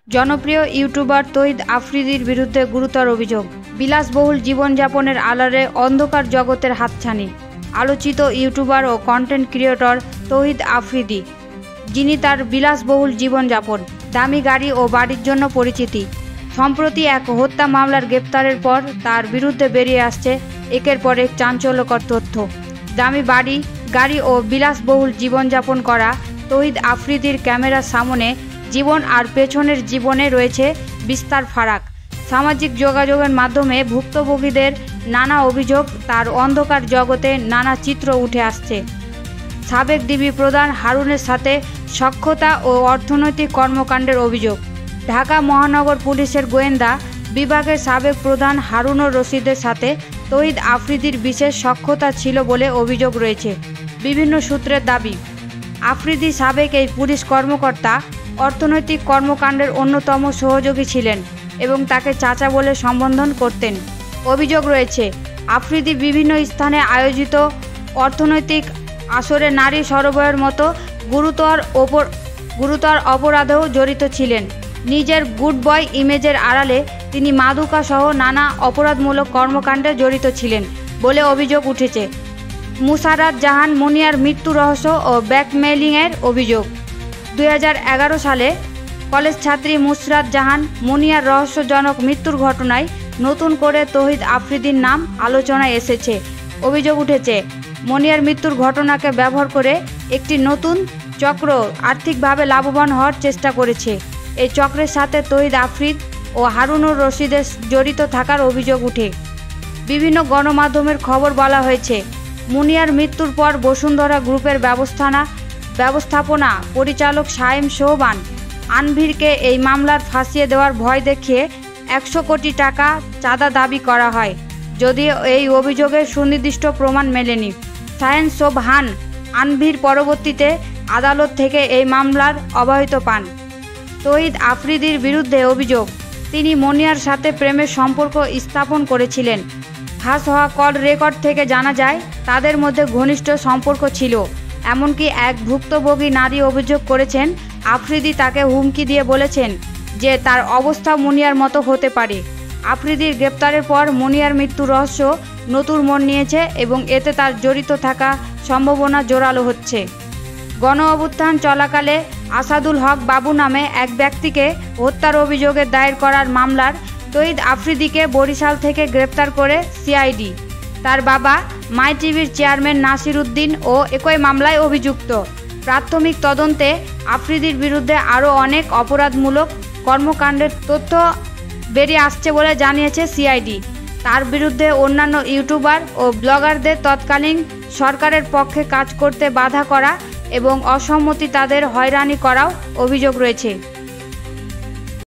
জনপ্রিয় ইউটিউবার তৌহিদ আফ্রিদির বিরুদ্ধে গুরুতর অভিযোগ। বিলাসবহুল জীবনযাপনের আড়ালে অন্ধকার জগতের হাতছানি। আলোচিত ইউটিউবার ও কন্টেন্ট ক্রিয়েটর তৌহিদ আফ্রিদি, যিনি তার বিলাসবহুল জীবনযাপন, দামি গাড়ি ও বাড়ির জন্য পরিচিতি। সম্প্রতি এক হত্যা মামলার গ্রেপ্তারের পর তার বিরুদ্ধে বেরিয়ে আসছে একের পর এক চাঞ্চল্যকর তথ্য। দামি বাড়ি, গাড়ি ও বিলাসবহুল জীবনযাপন করা তৌহিদ আফ্রিদির ক্যামেরার সামনে জীবন আর পেছনের জীবনে রয়েছে বিস্তার ফারাক। সামাজিক যোগাযোগের মাধ্যমে ভুক্তভোগীদের নানা অভিযোগ, তার অন্ধকার জগতে নানা চিত্র উঠে আসছে। সাবেক ডিবি প্রধান হারুনের সাথে সখ্যতা ও অর্থনৈতিক কর্মকাণ্ডের অভিযোগ। ঢাকা মহানগর পুলিশের গোয়েন্দা বিভাগের সাবেক প্রধান হারুনুর রশিদের সাথে তৌহিদ আফ্রিদির বিশেষ সখ্যতা ছিল বলে অভিযোগ রয়েছে। বিভিন্ন সূত্রের দাবি, আফ্রিদি সাবেক এই পুলিশ কর্মকর্তা অর্থনৈতিক কর্মকাণ্ডের অন্যতম সহযোগী ছিলেন এবং তাকে চাচা বলে সম্বোধন করতেন। অভিযোগ রয়েছে, আফ্রিদি বিভিন্ন স্থানে আয়োজিত অর্থনৈতিক আসরে নারী সরবরাহের মতো গুরুতর অপরাধেও জড়িত ছিলেন। নিজের গুড বয় ইমেজের আড়ালে তিনি মাদকা সহ নানা অপরাধমূলক কর্মকাণ্ডে জড়িত ছিলেন বলে অভিযোগ উঠেছে। মুসারাত জাহান মুনিয়ার মৃত্যু রহস্য ও ব্ল্যাকমেইলিংয়ের অভিযোগ। 2011 সালে কলেজ ছাত্রী মুসরাত জাহান মুনিয়ার রহস্যজনক মৃত্যুর ঘটনায় নতুন করে তৌহিদ আফ্রিদির নাম আলোচনায় এসেছে। অভিযোগ উঠেছে, মুনিয়ার মৃত্যুর ঘটনাকে ব্যবহার করে একটি নতুন চক্র আর্থিকভাবে লাভবান হওয়ার চেষ্টা করেছে। এই চক্রের সাথে তৌহিদ আফ্রিদ ও হারুনুর রশিদের জড়িত থাকার অভিযোগ উঠে। বিভিন্ন গণমাধ্যমের খবর বলা হয়েছে, মুনিয়ার মৃত্যুর পর বসুন্ধরা গ্রুপের ব্যবস্থাপনা পরিচালক শায়েম সোহবান আনভীরকে এই মামলার ফাঁসিয়ে দেওয়ার ভয় দেখিয়ে 100 কোটি টাকা চাঁদা দাবি করা হয়, যদিও এই অভিযোগের সুনির্দিষ্ট প্রমাণ মেলেনি। শায়েম সোবহান আনভীর পরবর্তীতে আদালত থেকে এই মামলার অব্যাহতি পান। তৌহিদ আফ্রিদির বিরুদ্ধে অভিযোগ, তিনি মুনিয়ার সাথে প্রেমের সম্পর্ক স্থাপন করেছিলেন। ফাঁস হওয়া কল রেকর্ড থেকে জানা যায় তাদের মধ্যে ঘনিষ্ঠ সম্পর্ক ছিল। এমনকি এক ভুক্তভোগী নারী অভিযোগ করেছেন, আফ্রিদি তাকে হুমকি দিয়ে বলেছেন যে তার অবস্থা মুনিয়ার মতো হতে পারে। আফ্রিদির গ্রেপ্তারের পর মুনিয়ার মৃত্যুর রহস্য নতুন মোড় নিয়েছে এবং এতে তার জড়িত থাকা সম্ভাবনা জোরালো হচ্ছে। গণ অভ্যুত্থান চলাকালে আসাদুল হক বাবু নামে এক ব্যক্তিকে হত্যার অভিযোগে দায়ের করার মামলার তৌহিদ আফ্রিদিকে বরিশাল থেকে গ্রেপ্তার করে সিআইডি। তার বাবা মাই টিভির চেয়ারম্যান নাসির উদ্দিন ও একই মামলায় অভিযুক্ত। প্রাথমিক তদন্তে আফ্রিদির বিরুদ্ধে আরও অনেক অপরাধমূলক কর্মকাণ্ডের তথ্য বেরিয়ে আসছে বলে জানিয়েছে সিআইডি। তার বিরুদ্ধে অন্যান্য ইউটিউবার ও ব্লগারদের তৎকালীন সরকারের পক্ষে কাজ করতে বাধা করা এবং অসম্মতি তাদের হয়রানি করাও অভিযোগ রয়েছে।